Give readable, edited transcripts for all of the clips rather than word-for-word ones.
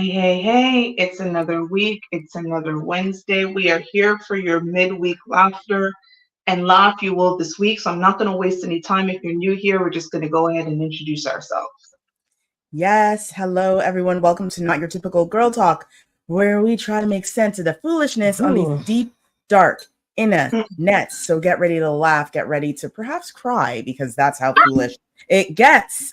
Hey, it's another week. It's another Wednesday. We are here for your midweek laughter and laugh you will this week. So I'm not going to waste any time. If you're new here, we're just going to go ahead and introduce ourselves. Yes, hello everyone. Welcome to Not Your Typical Girl Talk, where we try to make sense of the foolishness on these deep, dark, innanet. So get ready to laugh, get ready to perhaps cry, because that's how foolish it gets.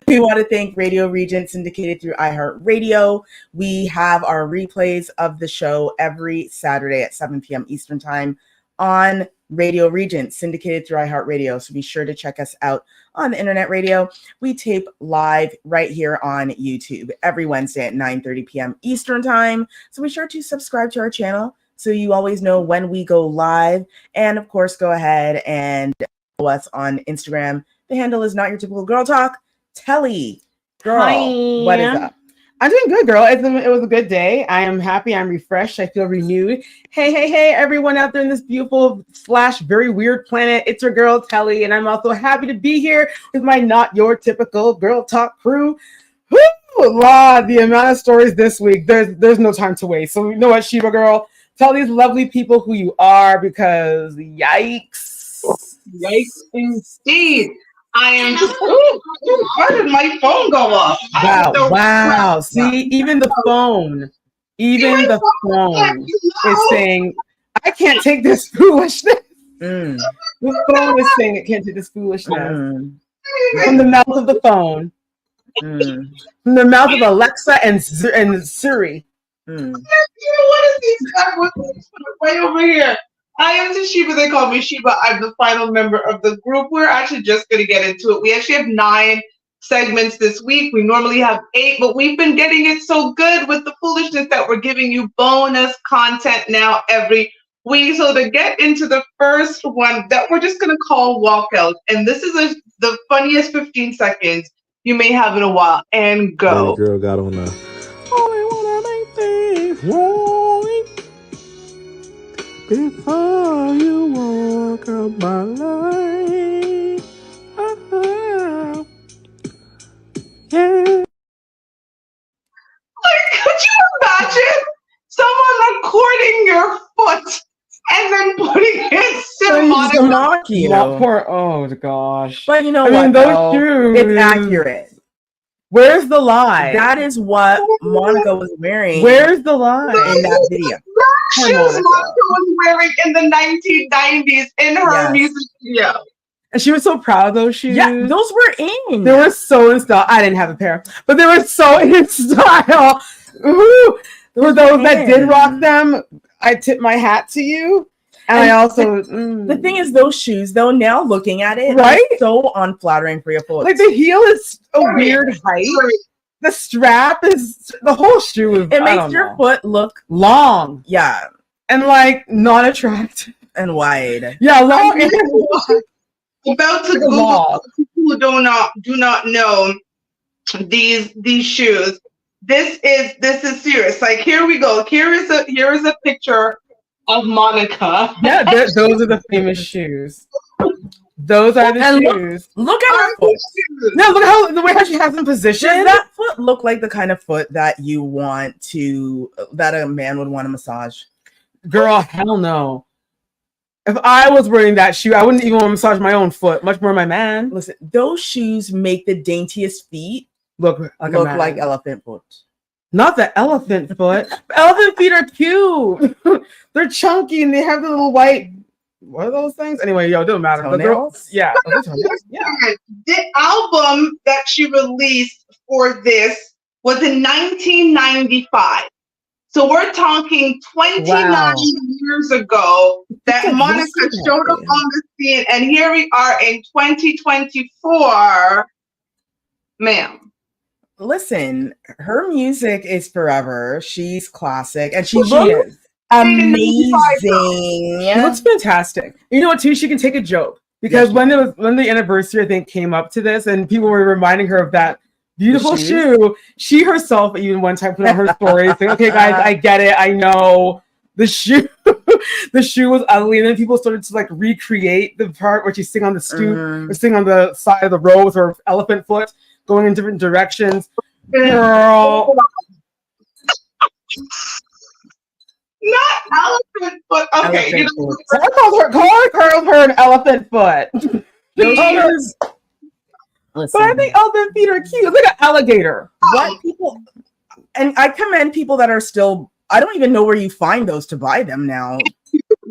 We want to thank Radio Regent, syndicated through iHeartRadio. We have our replays of the show every Saturday at 7 p.m. Eastern Time on Radio Regent, syndicated through iHeartRadio. So be sure to check us out on the internet radio. We tape live right here on YouTube every Wednesday at 9:30 p.m. Eastern Time. So be sure to subscribe to our channel so you always know when we go live. And of course, go ahead and follow us on Instagram. The handle is Not Your Typical Girl Talk. Telly, girl, Hi. what is up? I'm doing good, girl. It was a good day. I am happy. I'm refreshed. I feel renewed. Hey, everyone out there in this beautiful / very weird planet. It's your girl, Telly, and I'm also happy to be here with my Not Your Typical Girl Talk crew. Woo! Lord, the amount of stories this week. There's no time to waste. So you know what, Sheba girl? Tell these lovely people who you are, because yikes. Yikes indeed. I am just, why did my phone go off? Wow. See, even the phone is saying, I can't take this foolishness. The phone is saying it can't take this foolishness. From the mouth of the phone. From the mouth of Alexa and Siri. You know what is these right over here? I am Sheba. They call me Sheba. I'm the final member of the group. We're actually just going to get into it. We actually have 9 segments this week. We normally have 8, but we've been getting it so good with the foolishness that we're giving you bonus content now every week. So to get into the first one that we're just going to call Walkout. And this is the funniest 15 seconds you may have in a while. And go. Baby girl got on the only wanna make things right before you walk out my life. Yeah. Like, could you imagine someone recording your foot and then putting it Monica? Oh gosh. But you know what? mean, those shoes. It's accurate. Where's the lie? That is what Monica was wearing. Where's the lie in that video? Shoes Monica was wearing in the 1990s in her music video. And she was so proud of those shoes. Yeah, those were in. They were so in style. I didn't have a pair, but they were so in style. Ooh. For those that did rock them, I tip my hat to you. And I also the thing is, those shoes, though, now looking at it, right, so unflattering for your foot. Like the heel is a weird height. The strap is the whole shoe. It makes your foot look long. Yeah, and like not attractive and wide. Yeah, long and wide. About to Google people who do not know these shoes. This is serious. Like, here we go. Here is a picture of Monica. Yeah, those are the famous shoes. Those are the shoes. Look at her foot. No, look how the way how she has them positioned. Does that foot look like the kind of foot that you want that a man would want to massage? Girl, hell no. If I was wearing that shoe, I wouldn't even want to massage my own foot, much more my man. Listen, those shoes make the daintiest feet look like elephant foot. Not the elephant foot. Elephant feet are cute. They're chunky and they have the little white. What are those things? Anyway, it doesn't matter. Toenails? Yeah. The album that she released for this was in 1995. So we're talking 29 years ago that Monica showed up on the scene, and here we are in 2024, ma'am. Listen, her music is forever. She's classic, and she looks amazing. She looks fantastic. You know what, too? She can take a joke, because when the anniversary, I think, came up to this, and people were reminding her of that beautiful shoe, she herself even one time put on her story saying, "Okay, guys, I get it. I know the shoe." The shoe was ugly, and then people started to like recreate the part where she's sitting on the stoop or sitting on the side of the road with her elephant foot going in different directions. Girl, Not elephant foot. Okay, Elephant you know, foot. So I called her an elephant foot. No, Called her- listen. But I think elephant feet are cute. It's like an alligator. What people, and I commend people that are still. I don't even know where you find those to buy them now.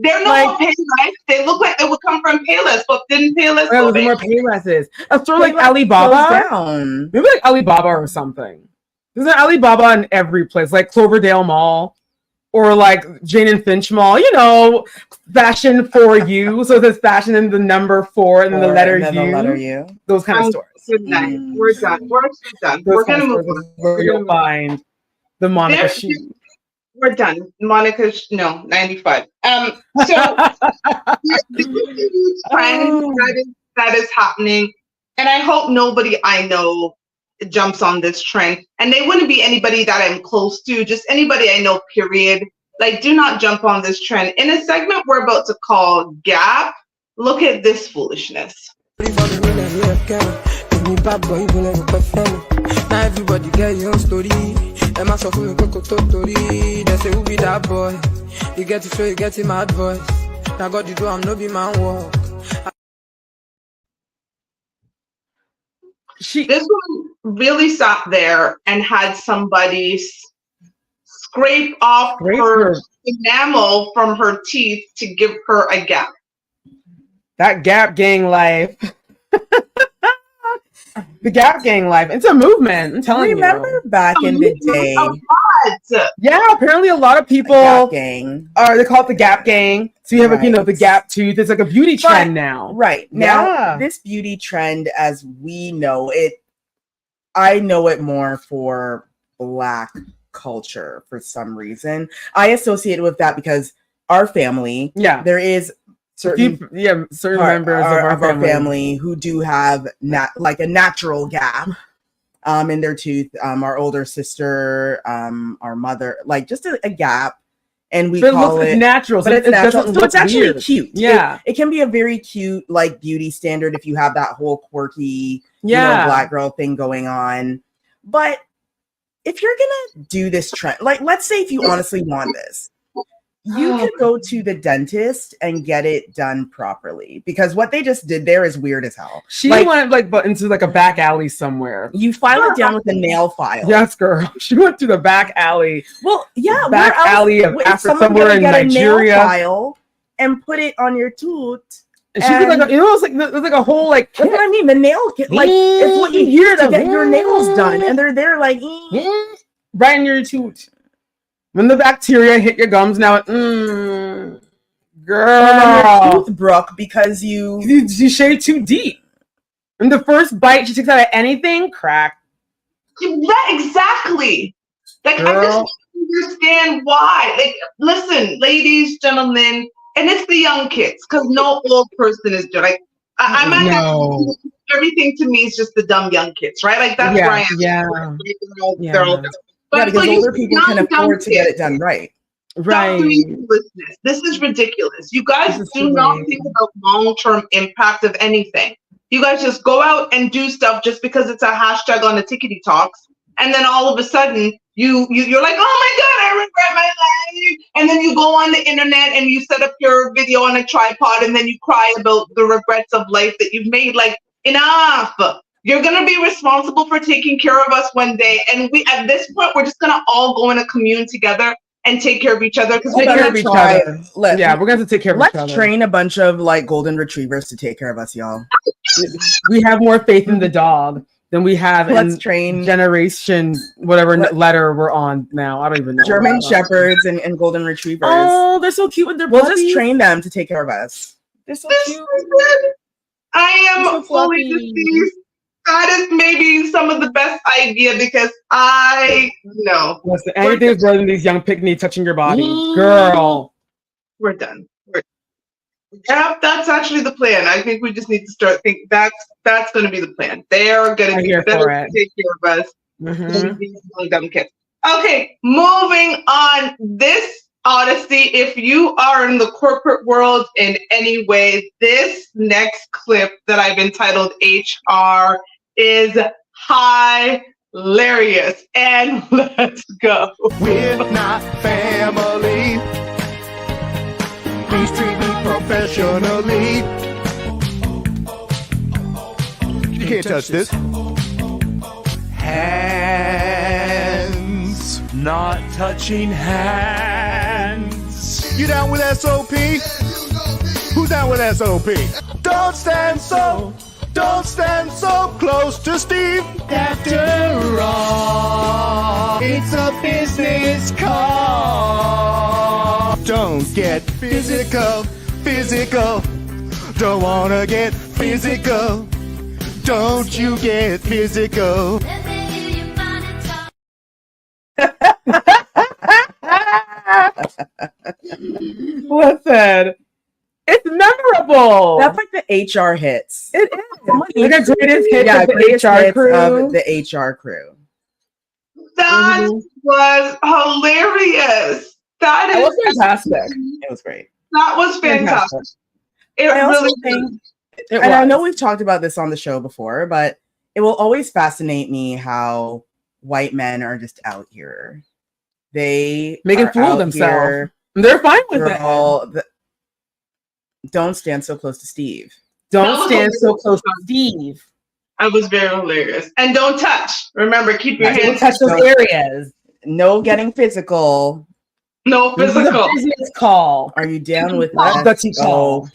they're not Payless. They look like they would come from Payless, but didn't Payless There go was big? more Paylesses. A store like Payless Alibaba. closed down. Maybe like Alibaba or something. There's an Alibaba in every place, like Cloverdale Mall or like Jane and Finch Mall. You know, fashion for you. So there's fashion in the number 4 and then the letter And then U. the letter U. Those kind of stores. Good night. Mm. We're done. We're actually done. Those We're kind gonna of move stores on. is where you'll find the Monica There- shoe. We're done. Monica, no, 95. So this is a huge trend that is happening, and I hope nobody I know jumps on this trend. And they wouldn't be anybody that I'm close to, just anybody I know, period. Like, do not jump on this trend. In a segment we're about to call Gap, look at this foolishness. Now everybody get your own story. Am I suffering cocoa story? They say who be that boy? You get to show you get him mad voice. Now God you do I'm no be man walk. This one really sat there and had somebody scrape off her enamel from her teeth to give her a gap. That Gap Gang life. The Gap Gang life. It's a movement. I'm telling Remember back in the day, What? Yeah, apparently a lot of people Gap Gang. they call it the Gap Gang. So you have Right. the Gap tooth. It's like a beauty trend now. Right. Now, Yeah. this beauty trend, as we know it, I know it more for Black culture for some reason. I associate it with that because our family, Yeah. there is certain certain members of our family who do have like a natural gap in their tooth. Our older sister, our mother, like just a gap, and we call it natural. but it's natural. So it's actually weird. cute. Yeah. It can be a very cute like beauty standard if you have that whole quirky, Yeah. Black girl thing going on. But if you're gonna do this trend, like let's say if you honestly want this, you can go to the dentist and get it done properly, because what they just did there is weird as hell. She Like, went but into like a back alley somewhere. you file it down with a nail file. Yes, girl. She went to the back alley. Well, yeah, Back where else alley of is Africa, someone somewhere gonna in get a Nigeria. nail file and put it on your tooth? And she did like it's like there's like a whole like That's what I mean. The nail kit, like it's what you hear to get your nails done, and they're there like right in your tooth. When the bacteria hit your gums, now and girl, your tooth broke because you you shaved too deep. And the first bite she takes out of anything, crack. Yeah, exactly. Like, I Girl. just don't understand why. Like, listen, ladies, gentlemen, and it's the young kids, because no old person is doing. Like, I'm at No. everything to me is just the dumb young kids, right? Like, that's where I am. Yeah, They're all dumb. But because for you older people can young, afford to get kids, it done right. right. stop doing foolishness. This is ridiculous. You guys This is do not silly. think about long-term impact of anything. You guys just go out and do stuff just because it's a hashtag on the Tickety Talks, and then all of a sudden you're like, oh my god, I regret my life. And then you go on the internet and you set up your video on a tripod, and then you cry about the regrets of life that you've made. Like, enough. You're gonna be responsible for taking care of us one day, and we at this point we're just gonna all go in a commune together and take care of each other, because Take we're care gonna of each try. other. Yeah, we're going to take care of each Let's other. train a bunch of like golden retrievers to take care of us, y'all. We have more faith in the dog than we have Let's in train generation, whatever letter we're on now. I don't even know. German shepherds and golden retrievers. Oh, they're so cute with their We'll puppies. just train them to take care of us. They're so This cute. is good. I am They're so fully fluffy. deceased. That is maybe some of the best idea, because I know Listen, anything is better than these young pygmies touching your body. Mm. Girl. we're done. Yeah, that's actually the plan. I think we just need to start thinking that's going to be the plan. They are going to I'm be here better for to it. take care of us Mhm. than these little dumb kids. Okay, moving on. This Odyssey, if you are in the corporate world in any way, this next clip that I've entitled HR is hilarious. And let's go. We're not family. Please treat me professionally. You can't touch this. Hands. Not touching hands. You down with SOP? Who's down with SOP? Don't stand so close to Steve. After all, it's a business call. Don't get physical. Don't wanna get physical. Don't you get physical. Listen, it's memorable. That's like the HR hits. It is. Like the greatest hits of the greatest HR hits crew. of the HR crew. That was hilarious. That It is was fantastic. It was great. That was fantastic. It I also really think, It and I was. know we've talked about this on the show before, but it will always fascinate me how white men are just out here. They Make a are fool of out themselves. here. They're fine with They're it. all don't stand so close to Steve. That Don't was stand so hilarious. close to Steve. I was very hilarious. And don't touch. Remember, keep your Right. Don't hands touch those areas. No getting physical. no This is physical. a business call. Are you down with That's what you call. SOP?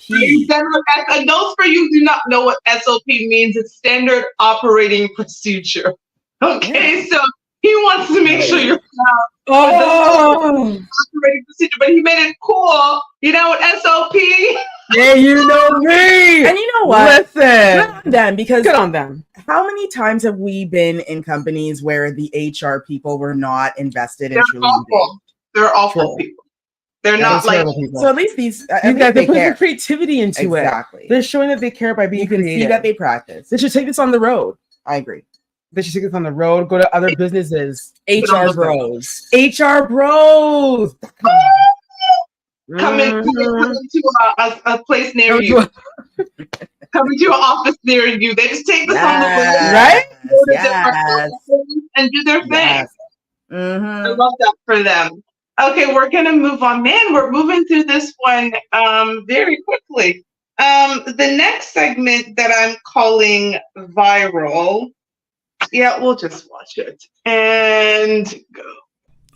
And those for you who do not know what SOP means, it's standard operating procedure. Okay, so he wants to make sure you're Oh, operating procedure, but he made it cool. You know what SOP? yeah, you know me. And you know what? Good Listen, on them, because good on them. how many times have we been in companies where the HR people were not invested in They're truly awful. They're awful True. people. They're They're not like terrible people. So at least these, at These least guys, they they're putting care. some creativity into it. Exactly. They're showing that they care by being You can creative. see that they practice. They should take this on the road. I agree. They should take this on the road. Go to other businesses. HR bros. HR bros. come into a place near Come you. to Come into an office near you. They just take this on the road. Right? Go to Yes. different places and do their thing. Yes. I Mhm. love that for them. Okay, we're gonna move on. Man, we're moving through this one very quickly. The next segment that I'm calling viral. Yeah, we'll just watch it and go.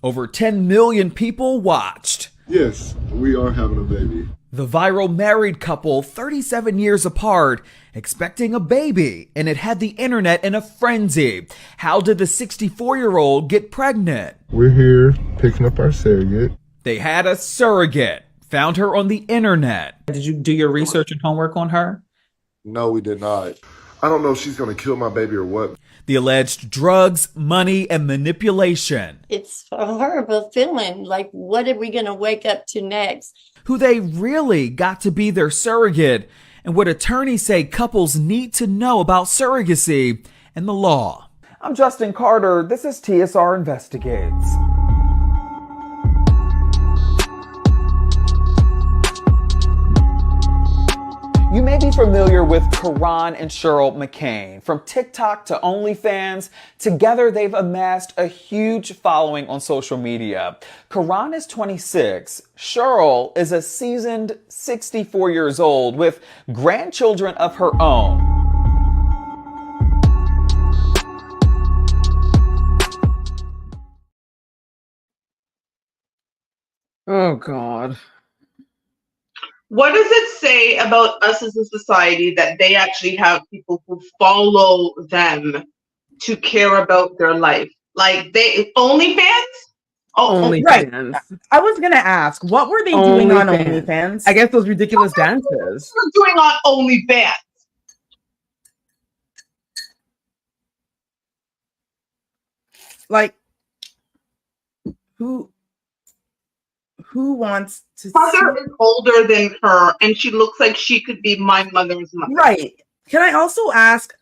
Over 10 million people watched. Yes, we are having a baby. The viral married couple, 37 years apart, expecting a baby, and it had the internet in a frenzy. How did the 64-year-old get pregnant? We're here picking up our surrogate. They had a surrogate, found her on the internet. Did you do your research and homework on her? No, we did not. I don't know if she's going to kill my baby or what. The alleged drugs, money, and manipulation. It's a horrible feeling. Like, what are we going to wake up to next? Who they really got to be their surrogate, and what attorneys say couples need to know about surrogacy and the law. I'm Justin Carter. This is TSR Investigates. You may be familiar with Karan and Cheryl McCain. From TikTok to OnlyFans, together they've amassed a huge following on social media. Karan is 26. Cheryl is a seasoned 64 years old with grandchildren of her own. Oh, God. What does it say about us as a society that they actually have people who follow them to care about their life? Like they OnlyFans? right. OnlyFans. I was gonna ask, what were they doing on OnlyFans? I guess those ridiculous What dances. are doing on OnlyFans? Like, who wants to Mother see? is older than her, and she looks like she could be my mother's mother. Right. Can I also ask?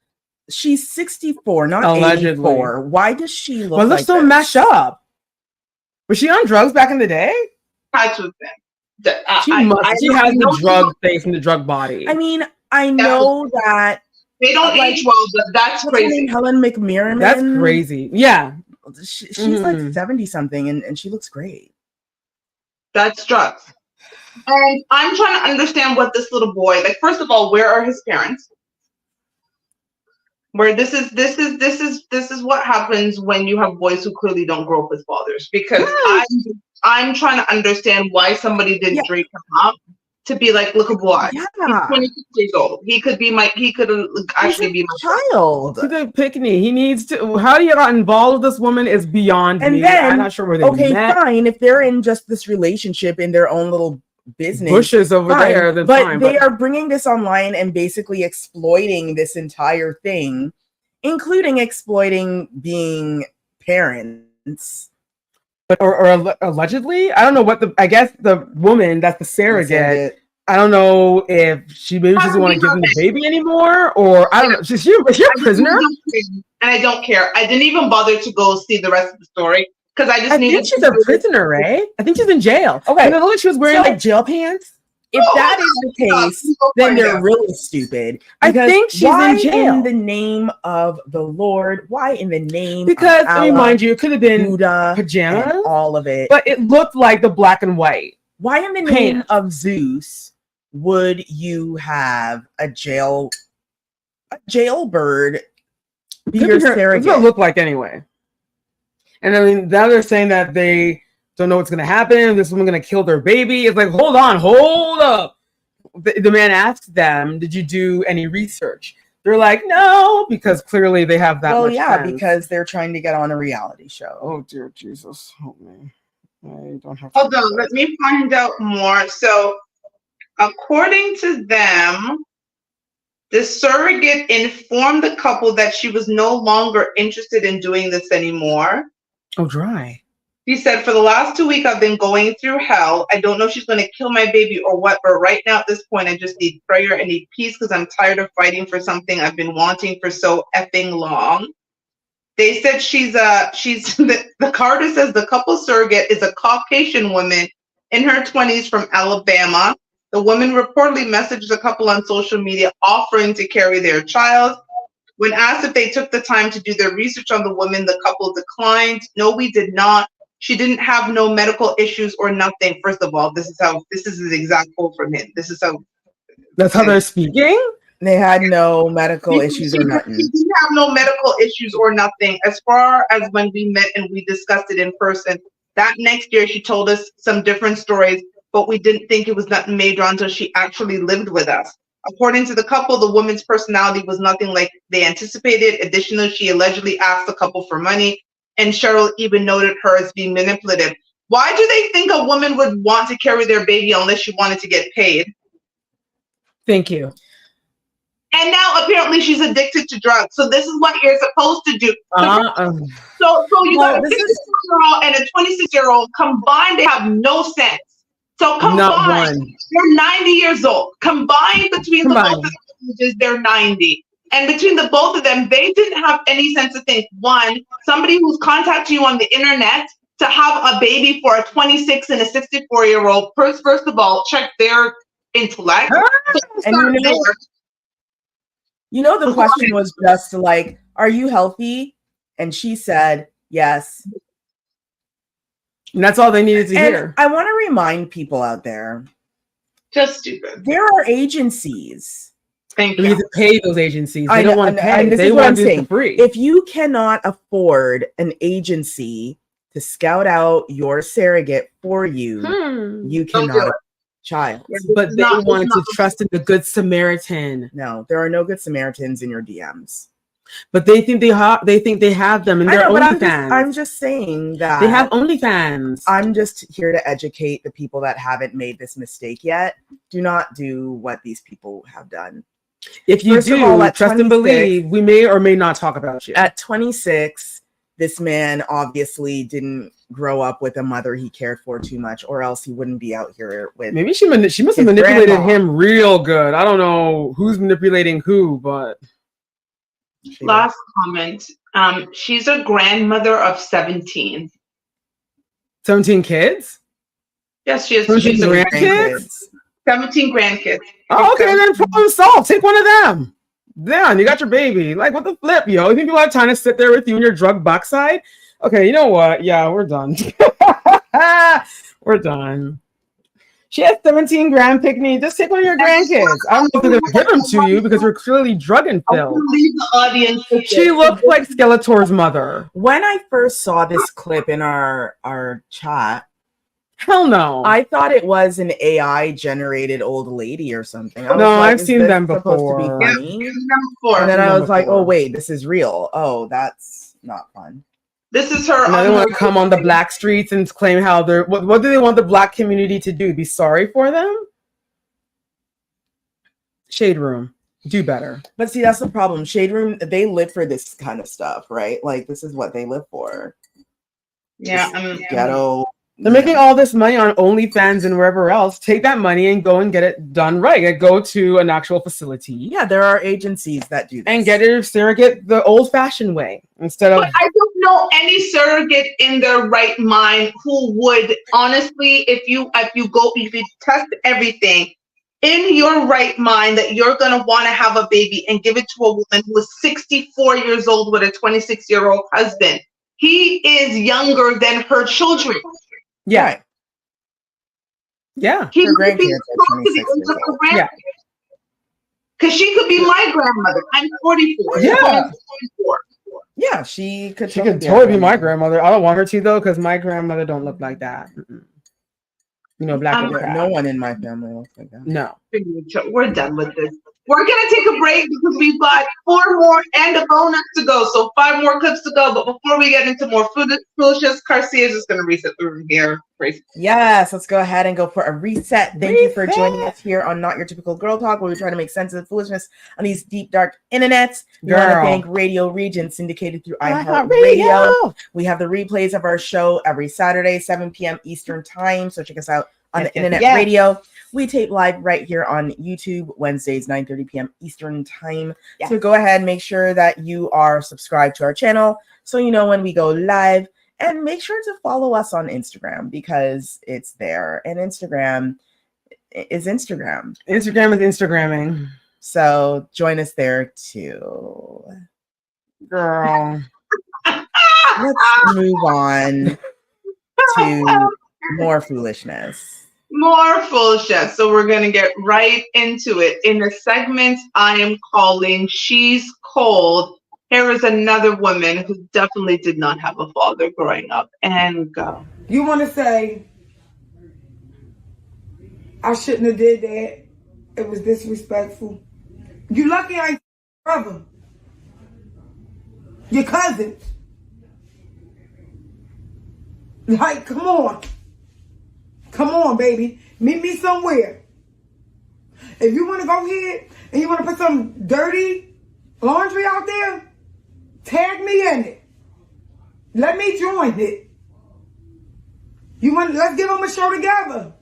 She's 64, not Allegedly. 84. Why does she look Well, like let's so this? mash up. Was she on drugs back in the day? Touch with them. She has the drug face and the drug body. I mean, I know that They don't Like, age well, but that's what's her crazy. name? Helen McMirren. That's crazy. Yeah. She's like 70 something and she looks great. That's drugs. And I'm trying to understand what this little boy, like, first of all, where are his parents? Where this is what happens when you have boys who clearly don't grow up with fathers. Because I'm trying to understand why somebody didn't drink him up to be like, look a boy. Yeah. He's 26 years old. He could actually be my child. He's a pickney. He needs to. How he got involved with this woman is beyond me. Then, I'm not sure where they met. Fine. If they're in just this relationship in their own little business, bushes over fine. there, then but fine, they are bringing this online and basically exploiting this entire thing, including exploiting being parents. Or allegedly, I don't know what I guess the woman that's the surrogate. I don't know if she maybe doesn't want to give them the baby anymore, or I don't know. Is she a prisoner? And I don't care. I didn't even bother to go see the rest of the story because I think she's a prisoner, right? I think she's in jail. Okay, and it looked like she was wearing like jail pants. If that is the case, then they're really stupid. I think she's in jail. In the name of the Lord? Why in the name because of Allah, I mean, mind you, it could have been Buddha, pajamas, all of it. But it looked like the black and white. Why in the name of Zeus would you have a jailbird be your surrogate? What's it look like anyway? And I mean, now they're saying that they don't know what's going to happen. This woman's going to kill their baby. It's like, hold up. The man asked them, did you do any research? They're like, no, because clearly they have that much friends. Because they're trying to get on a reality show. Oh, dear Jesus. Help me. I don't have Hold on, let me find out more. So, according to them, the surrogate informed the couple that she was no longer interested in doing this anymore. Oh, dry. She said, for the last 2 weeks, I've been going through hell. I don't know if she's going to kill my baby or what, but right now at this point, I just need prayer and need peace because I'm tired of fighting for something I've been wanting for so effing long. They said the Carter says the couple surrogate is a Caucasian woman in her 20s from Alabama. The woman reportedly messaged the couple on social media offering to carry their child. When asked if they took the time to do their research on the woman, the couple declined. No, we did not. She didn't have no medical issues or nothing. First of all, this is the exact quote from him. That's how they're speaking? They had no medical issues or nothing. She didn't have no medical issues or nothing. As far as when we met and we discussed it in person, that next year she told us some different stories, but we didn't think it was nothing major until she actually lived with us. According to the couple, the woman's personality was nothing like they anticipated. Additionally, she allegedly asked the couple for money, and Cheryl even noted her as being manipulative. Why do they think a woman would want to carry their baby unless she wanted to get paid? Thank you. And now apparently she's addicted to drugs. So this is what you're supposed to do. So you got a 16-year-old and a 26-year-old combined, they have no sense. So combined, they're 90 years old. Combined between the both of them, they're 90. And between the both of them, they didn't have any sense of things. One, somebody who's contacting you on the internet to have a baby for a 26 and a 64-year-old. First of all, check their intellect. And the question was just like, are you healthy? And she said, yes. And that's all they needed to hear. I want to remind people out there. Just stupid. There are agencies. Thank you. You need to pay those agencies. They don't want to pay. This they is what I'm want to do it saying. for free. If you cannot afford an agency to scout out your surrogate for you, you cannot afford a child. But they wanted to trust in the Good Samaritan. No, there are no Good Samaritans in your DMs. But they think they have them in their OnlyFans. I'm just saying that they have OnlyFans. I'm just here to educate the people that haven't made this mistake yet. Do not do what these people have done. If you trust and believe, we may or may not talk about you. At 26, this man obviously didn't grow up with a mother he cared for too much, or else he wouldn't be out here with. Maybe she must have manipulated him real good. I don't know who's manipulating who, but. Last comment. She's a grandmother of 17. 17 kids? Yes, she is. 17 grandkids? 17 grandkids. Oh, okay, then problem solved. Take one of them. Damn, you got your baby. Like, what the flip, yo? You think people have time to sit there with you in your drug backside? Okay, you know what? Yeah, we're done. We're done. She has 17 grand picnic. Just take one of your grandkids. I don't know if they're gonna give them to you because we're clearly drug I'm infilled. gonna leave the audience. with She this. looks like Skeletor's mother. When I first saw this clip in our chat, Hell no. I thought it was an AI generated old lady or something. I was No, like, I've is seen this them supposed to be before. Yeah, funny? number 4. And then I was like, before. oh wait, this is real. Oh, that's not fun. This is her. Now they want to come on the black streets and claim how they're. What do they want the black community to do? Be sorry for them? Shade Room, do better. But see, that's the problem. Shade Room, they live for this kind of stuff, right? Like this is what they live for. Yeah, Ghetto. They're making all this money on OnlyFans and wherever else. Take that money and go and get it done right. And go to an actual facility. Yeah, there are agencies that do this. And get your surrogate the old-fashioned way instead of. But I don't know any surrogate in their right mind who would honestly, if you test everything in your right mind that you're gonna want to have a baby and give it to a woman who is 64 years old with a 26-year-old husband. He is younger than her children. Yeah. Right. Yeah. He Her could be grandkids are 26 years old. Yeah. Because she could be my grandmother. I'm 44. Yeah. 44. Yeah, she could. She could totally be my grandmother. I don't want her to though, because my grandmother don't look like that. Mm-mm. You know, black and No one in my family looks like that. No. We're done with this. We're gonna take a break because we've got 4 more and a bonus to go. So 5 more clips to go. But before we get into more foolishness, Garcia is just gonna reset the room here. Yes, let's go ahead and go for a reset. Thank you for joining us here on Not Your Typical Girl Talk, where we try to make sense of the foolishness on these deep, dark internets. We want to thank Radio Region, syndicated through iHeartRadio. We have the replays of our show every Saturday, 7 p.m. Eastern Time. So check us out on the internet radio. We tape live right here on YouTube Wednesdays, 9:30 p.m. Eastern Time. Yes. So go ahead, make sure that you are subscribed to our channel so you know when we go live. And make sure to follow us on Instagram because it's there. And Instagram is Instagram. Instagram is Instagramming. So join us there too. Girl. Let's move on to more foolishness. More foolishness. So we're going to get right into it. In the segment I am calling She's Cold, here is another woman who definitely did not have a father growing up. And go. You want to say, I shouldn't have did that. It was disrespectful. You lucky I ain't brother. Your cousin. Like, come on. Come on, baby. Meet me somewhere. If you want to go ahead and you want to put some dirty laundry out there, tag me in it. Let me join it. Let's give them a show together.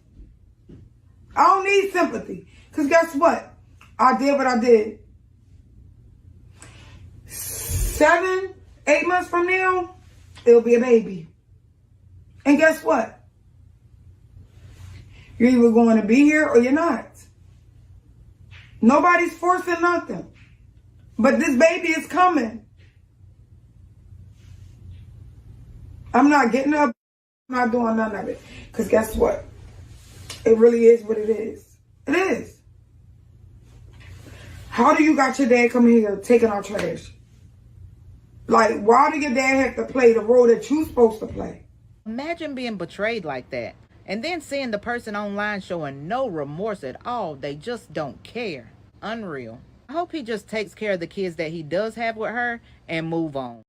I don't need sympathy. Because guess what? I did what I did. 7, 8 months from now, it'll be a baby. And guess what? You're either going to be here or you're not. Nobody's forcing nothing. But this baby is coming. I'm not getting up. I'm not doing none of it. Because guess what? It really is what it is. It is. How do you got your dad coming here taking our trash? Like, why do your dad have to play the role that you're supposed to play? Imagine being betrayed like that. And then seeing the person online showing no remorse at all. They just don't care. Unreal. I hope he just takes care of the kids that he does have with her and move on.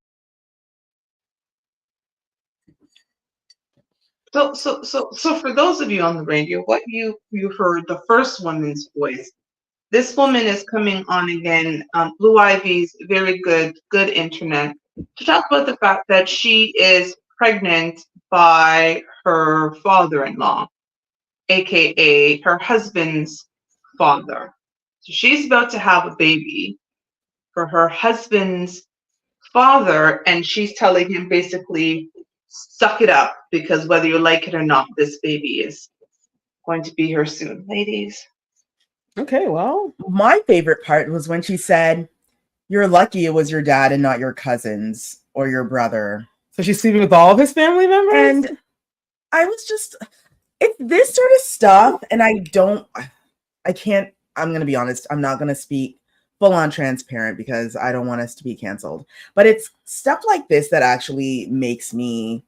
So for those of you on the radio, what you heard the first woman's voice. This woman is coming on again, Blue Ivy's very good internet, to talk about the fact that she is pregnant by her father-in-law, aka her husband's father. So she's about to have a baby for her husband's father, and she's telling him basically, suck it up, because whether you like it or not, this baby is going to be here soon. Ladies, Okay, well, my favorite part was when she said, "You're lucky it was your dad and not your cousins or your brother." So she's sleeping with all of his family members? And I was just, it's this sort of stuff, and I'm going to be honest, I'm not going to speak full on transparent because I don't want us to be canceled. But it's stuff like this that actually makes me,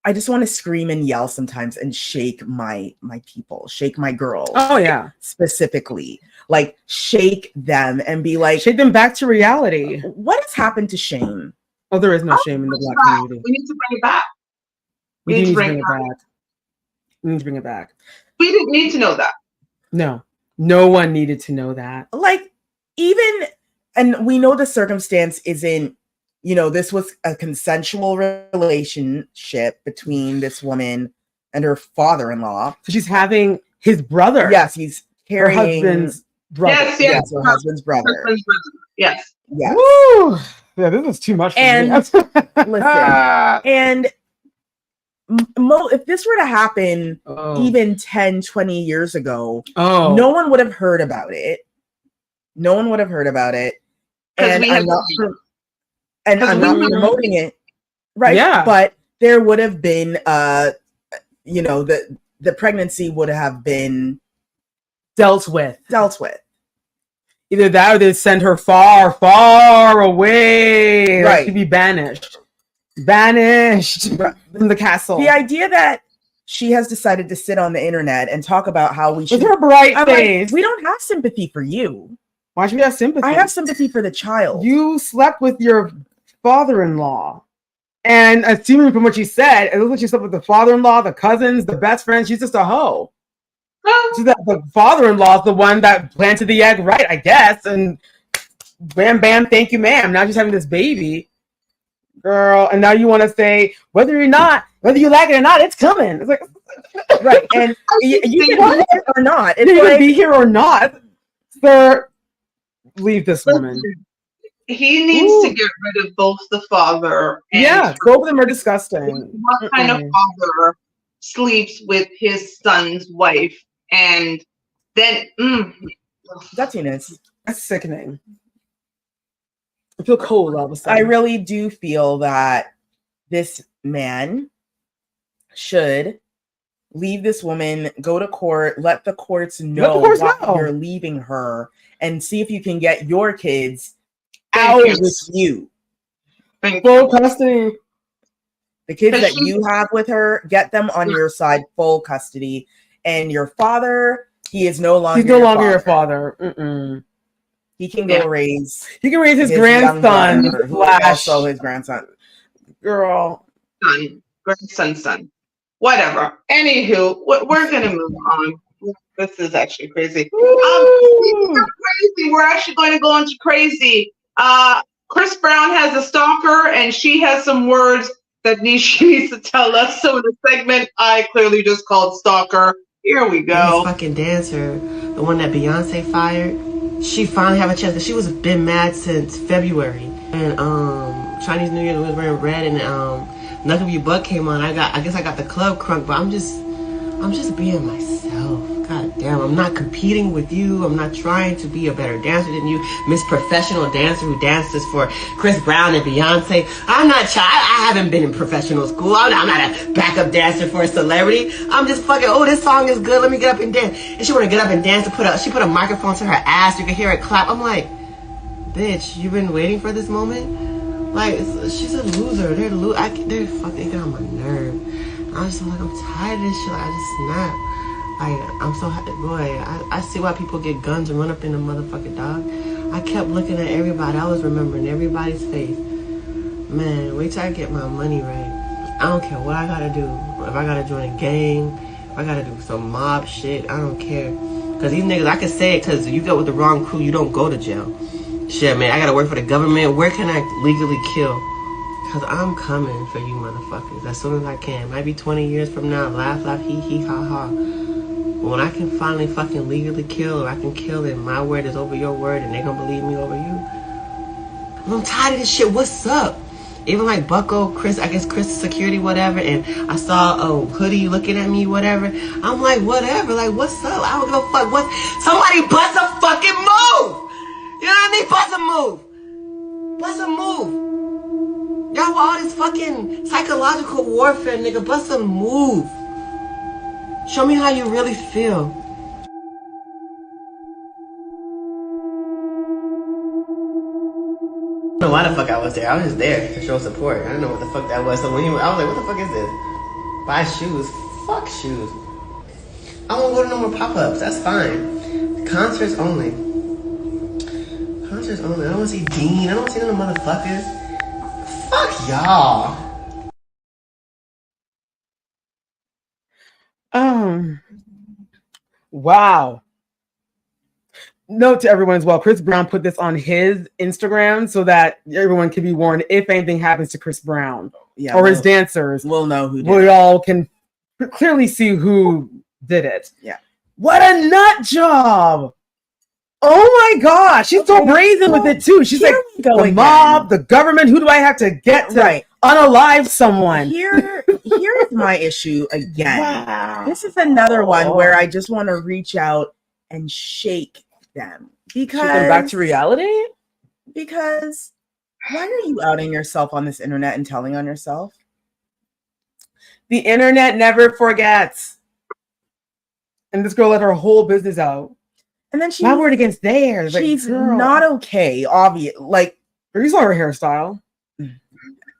I just want to scream and yell sometimes and shake my people, shake my girls. Oh, yeah. Specifically. Like, shake them and be like, shake them back to reality. What has happened to shame? Oh, there is no shame in the Black community. We need to bring it back. We need to bring it back. We need to bring it back. We didn't need to know that. No. No one needed to know that. Like, even, and we know the circumstance isn't, this was a consensual relationship between this woman and her father-in-law. So she's having his brother. Yes, he's carrying her husband's brother. Yes, her husband's brother. Yes. Yes. Woo! Yeah, this is too much for and me. Listen, and if this were to happen even 10, 20 years ago, no one would have heard about it. No one would have heard about it. And I'm not promoting it. Right. Yeah. But there would have been the pregnancy would have been dealt with. Either that or they send her far, far away. Right. She'd be banished from the castle. The idea that she has decided to sit on the internet and talk about how we should. With her bright face. Like, we don't have sympathy for you. Why should we have sympathy? I have sympathy for the child. You slept with your father-in-law. And assuming from what she said, it looks like she slept with the father-in-law, the cousins, the best friend. She's just a hoe. So that the father-in-law is the one that planted the egg, right? I guess. And bam, bam, thank you, ma'am. Now she's having this baby, girl. And now you want to say whether you like it or not, it's coming. It's like right, and you can be here or not. You can be here or not, sir. Leave this woman. He needs to get rid of both the father and both of them are disgusting. What kind of father sleeps with his son's wife? And then that's sickening. I feel cold all of a sudden. I really do feel that this man should leave this woman, go to court, let the courts know why you're leaving her, and see if you can get your kids out with you. Full custody. The kids that you have with her, get them on your side, full custody. And your father, he is no longer. He's no longer your father. Mm-mm. He can go raise. He can raise his grandson. Also his grandson. Girl. Son. Whatever. Anywho, we're gonna move on. This is actually crazy. Crazy. We're actually going to go into crazy. Chris Brown has a stalker, and she has some words that she needs to tell us. So in the segment I clearly just called stalker. Here we go. This fucking dancer, the one that Beyonce fired, she finally have a chance. Cause she was been mad since February. And Chinese New Year was wearing red, and Knuckle You Buck came on. I guess I got the club crunk, but I'm just being myself. God damn, I'm not competing with you. I'm not trying to be a better dancer than you, Miss Professional Dancer who dances for Chris Brown and Beyonce. I haven't been in professional school. I'm not a backup dancer for a celebrity. I'm just fucking, this song is good. Let me get up and dance. And she want to get up and dance and she put a microphone to her ass. You can hear it clap. I'm like, bitch, you've been waiting for this moment? Like, she's a loser. They're fucking get on my nerve. I'm just like, I'm tired of this shit. Like, I just snap. I'm so happy, boy. I see why people get guns and run up in the motherfucking dog. I kept looking at everybody. I was remembering everybody's face. Man, wait till I get my money right. I don't care what I gotta do. If I gotta join a gang, if I gotta do some mob shit, I don't care. Cause these niggas, I can say it, cause you go with the wrong crew, you don't go to jail. Shit, man, I gotta work for the government. Where can I legally kill? Cause I'm coming for you motherfuckers as soon as I can. Might be 20 years from now. Laugh, laugh, hee, hee, ha, ha. But when I can finally fucking legally kill, or I can kill and my word is over your word and they gonna believe me over you. I'm tired of this shit. What's up? even like Bucko, Chris, I guess Chris security, whatever, and I saw a hoodie looking at me, whatever. I'm like, whatever, like, what's up? I don't give a fuck. What? Somebody bust a fucking move! You know what I mean? Bust a move! Bust a move! Y'all with all this fucking psychological warfare, nigga, bust a move. Show me how you really feel. I don't know why the fuck I was there. I was just there to show support. I didn't know what the fuck that was. So when I was like, what the fuck is this? Buy shoes. Fuck shoes. I won't go to no more pop-ups. That's fine. Concerts only. Concerts only. I don't want to see Dean. I don't want to see no motherfuckers. Fuck y'all. Wow. Note to everyone as well, Chris Brown put this on his Instagram so that everyone can be warned if anything happens to Chris Brown or his dancers. We'll know who did we it. all can clearly see who did it. Yeah. What a nut job. Oh my gosh. She's so brazen with it too. She's like, the mob, the government, who do I have to get to unalive someone? Here's my issue again. Wow. This is another one where I just want to reach out and shake them because back to reality. Because why are you outing yourself on this internet and telling on yourself? The internet never forgets. And this girl let her whole business out. And then my word against theirs. She's not okay. Obvious, like you saw her hairstyle,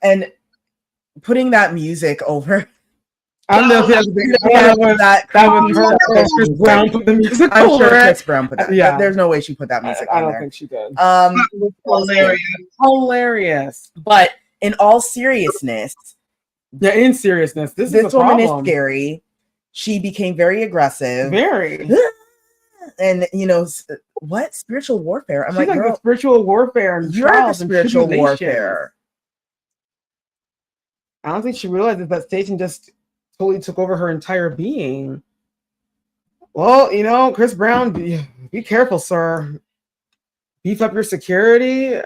and putting that music over. I don't know if that was Chris Brown put the music I'm over sure it. Chris Brown put that. Yeah, there's no way she put that music. I on don't there. think she did. Hilarious. Hilarious. But in all seriousness, yeah, in seriousness, this is a woman problem. is scary. She became very aggressive. Very. And you know what? Spiritual warfare. I'm She's like girl, the spiritual warfare and you're the trials and spiritual tribulations. warfare. I don't think she realizes that Satan just totally took over her entire being. Well, you know, Chris Brown, be careful, sir. Beef up your security.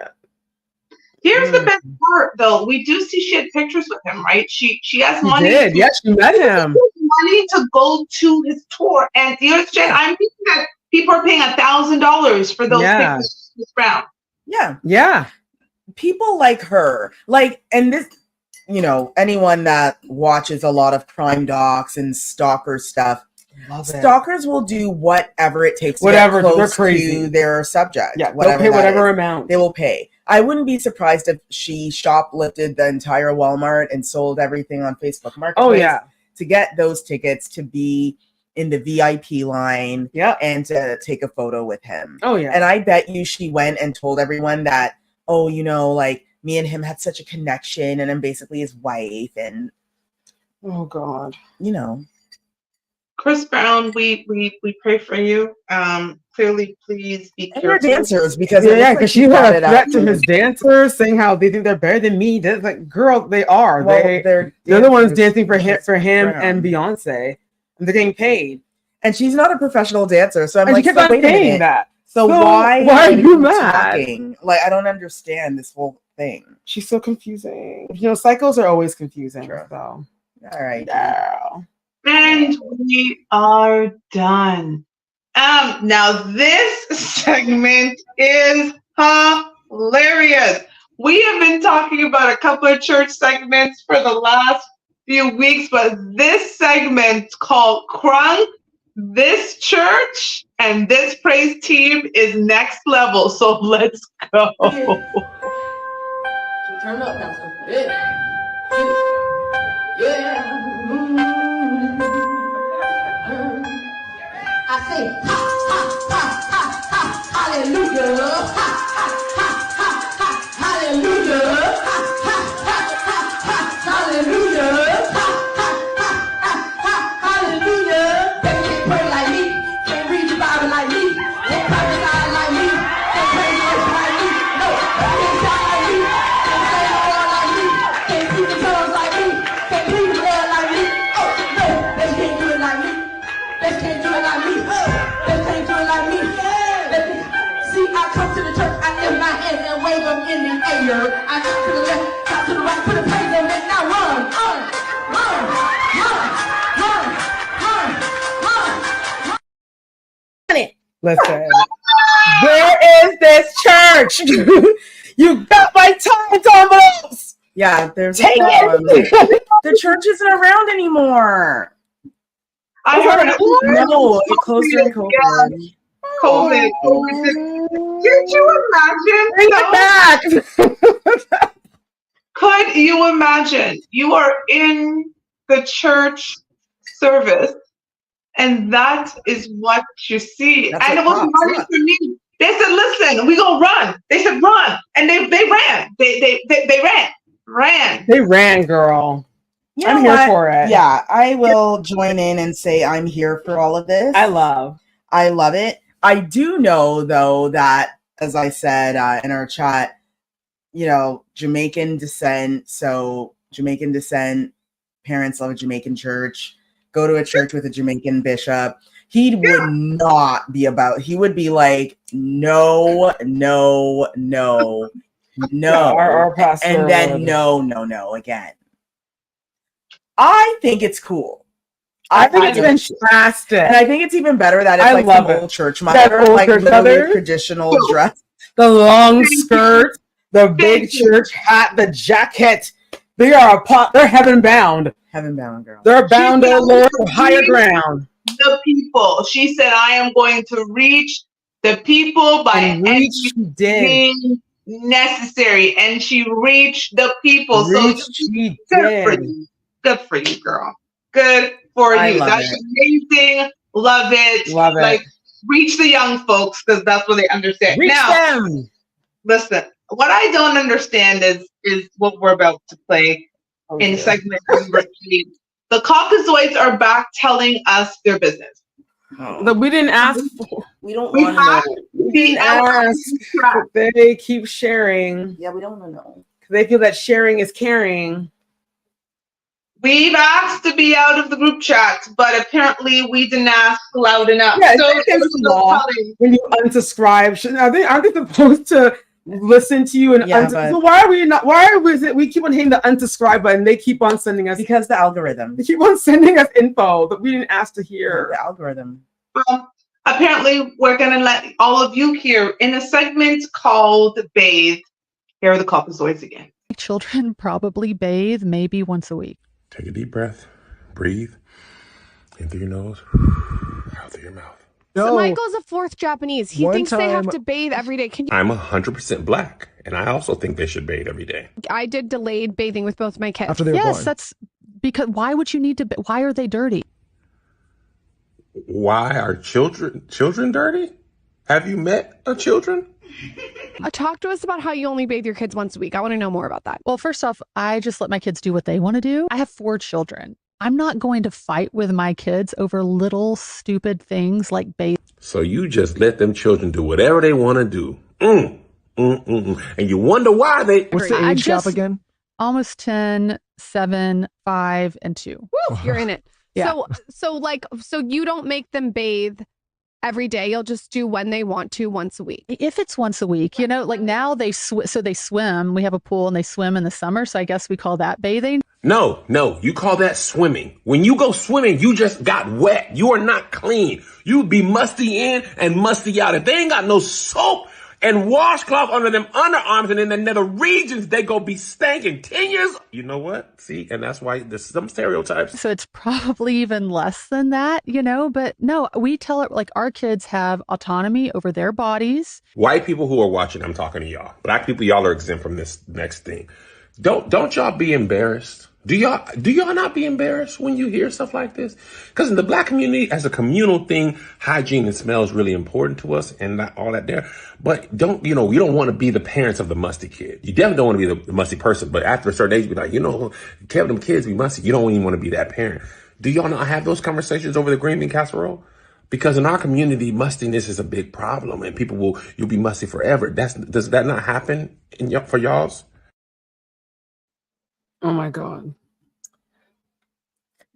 Here's the best part, though. We do see she had pictures with him, right? She has She money. did. Yeah, she met him. Money to go to his tour, and you understand? I'm thinking that people are paying $1,000 for those pictures with Chris Brown. Yeah, yeah. People like her, and this, you know, anyone that watches a lot of crime docs and stalker stuff. Stalkers will do whatever it takes to get close they're crazy to their subject. Yeah, they'll pay whatever amount. They will pay. I wouldn't be surprised if she shoplifted the entire Walmart and sold everything on Facebook Marketplace. Oh, yeah. To get those tickets to be in the VIP line and to take a photo with him. Oh, yeah. And I bet you she went and told everyone that, oh, you know, like me and him had such a connection and I'm basically his wife. And, oh, God. You know. Chris Brown, we pray for you. Clearly, please be careful. And your dancers, because because she had a threat to his dancers, saying how they think they're better than me. They're like, girl, they are. Well, they're the ones dancing for him and Beyonce, and they're getting paid. And she's not a professional dancer, so I'm and like, she kept on wait a saying minute. that. So why are you mad? Talking? Like, I don't understand this whole thing. She's so confusing. You know, psychos are always confusing. Sure. So, all right. Girl. And we are done. Now this segment is hilarious. We have been talking about a couple of church segments for the last few weeks, but this segment called Crunk, this church and this praise team is next level. So let's go. Turn up, Pastor. Yeah. I say, ha, ha, ha, ha, ha, hallelujah. Ha, ha, ha, ha, ha, hallelujah. Ha, ha, ha, ha, ha, hallelujah. Ha, ha, ha, ha, ha, hallelujah. They can't pray like me, can't read the Bible like me, can't prophesy like me, can't praise worship like me, no, can't shout like me, can't say the word like me, can't speak in tongues like me, can't plead the blood like me. Oh, no, they can't do it like me. They can't do it like me. They can't do it like me. See, I come to the church, I in my hands and wave them in the air. I talk to the left, talk to the right, put a praise them and now run, run, run, run, run, run, run, run. Listen, where is this church? You got my time envelopes. Yeah, there's Take a problem. it. The church isn't around anymore. I heard No, it closed during COVID. COVID. Did you imagine? Bring it back. Could you imagine? You are in the church service, and that is what you see. That's and what it was pops running up. for me. They said, "Listen, we gonna run." They said, "Run," and they ran. They ran. They ran, girl. You I'm know here what? for it. Yeah, I will join in and say I'm here for all of this. I love it. I do know, though, that, as I said in our chat, you know, Jamaican descent. So Jamaican descent, parents love a Jamaican church. Go to a church with a Jamaican bishop. He would not be about, he would be like, no. Our pastor And then would. no again. I think it's cool. I think it's fantastic. And I think it's even better that it's I like love some it. old church That mother, old like church literally mother. traditional dress. The long skirt, the big church hat, the jacket. They are they're heaven bound. Heaven bound, girl. They're bound to Lord of higher ground. The people. She said, "I am going to reach the people by any means necessary," and she reached the people. She good for did. you. Good for you, girl. Good for I you. love That's it. amazing. Love it. Love it. Like, reach the young folks because that's what they understand. Reach now, them. listen. What I don't understand is what we're about to play in segment number 3. The Caucasoids are back telling us their business. That we didn't ask for. We don't We want to have know. to We be didn't out of ask. the trap. But they keep sharing. Yeah, we don't want to know. They feel that sharing is caring. We've asked to be out of the group chat, but apparently we didn't ask loud enough. Yeah, so it's against the we're law. telling- When you unsubscribe, aren't they supposed to listen to you and Yeah, but- so why are we not? Why is it we keep on hitting the unsubscribe button? They keep on sending us Because the algorithm. They keep on sending us info that we didn't ask to hear. The algorithm. Well, apparently we're going to let all of you hear in a segment called Bathe. Here are the Caucasoids again. Children probably bathe maybe once a week. Take a deep breath, breathe in through your nose, out through your mouth. So Michael's a 4th Japanese. He thinks they have to bathe every day. Can you? I'm 100% black, and I also think they should bathe every day. I did delayed bathing with both my kids. After they were born. That's because why would you need to? Why are they dirty? Why are children dirty? Have you met a children? Talk to us about how you only bathe your kids once a week. I want to know more about that. Well, first off, I just let my kids do what they want to do. I have 4 children. I'm not going to fight with my kids over little stupid things like bathing. So you just let them children do whatever they want to do. And you wonder why they... What's the age gap again? Almost 10, 7, 5, and 2. Woo, you're in it. Yeah. So you don't make them bathe every day. You'll just do when they want to once a week. If it's once a week, you know, like now they swim. We have a pool and they swim in the summer. So I guess we call that bathing. No, you call that swimming. When you go swimming, you just got wet. You are not clean. You be musty in and musty out. If they ain't got no soap and washcloth under them underarms and in the nether regions, they go be stanking 10 years. You know what? See, and that's why there's some stereotypes. So it's probably even less than that, you know, but no, we tell it like our kids have autonomy over their bodies. White people who are watching, I'm talking to y'all. Black people, y'all are exempt from this next thing. Don't y'all be embarrassed. Do y'all not be embarrassed when you hear stuff like this? Because in the black community, as a communal thing, hygiene and smell is really important to us and not all that there. But you don't want to be the parents of the musty kid. You definitely don't want to be the musty person. But after a certain age, you be like, them kids be musty. You don't even want to be that parent. Do y'all not have those conversations over the green bean casserole? Because in our community, mustiness is a big problem and you'll be musty forever. Does that not happen for y'all's? Oh my God.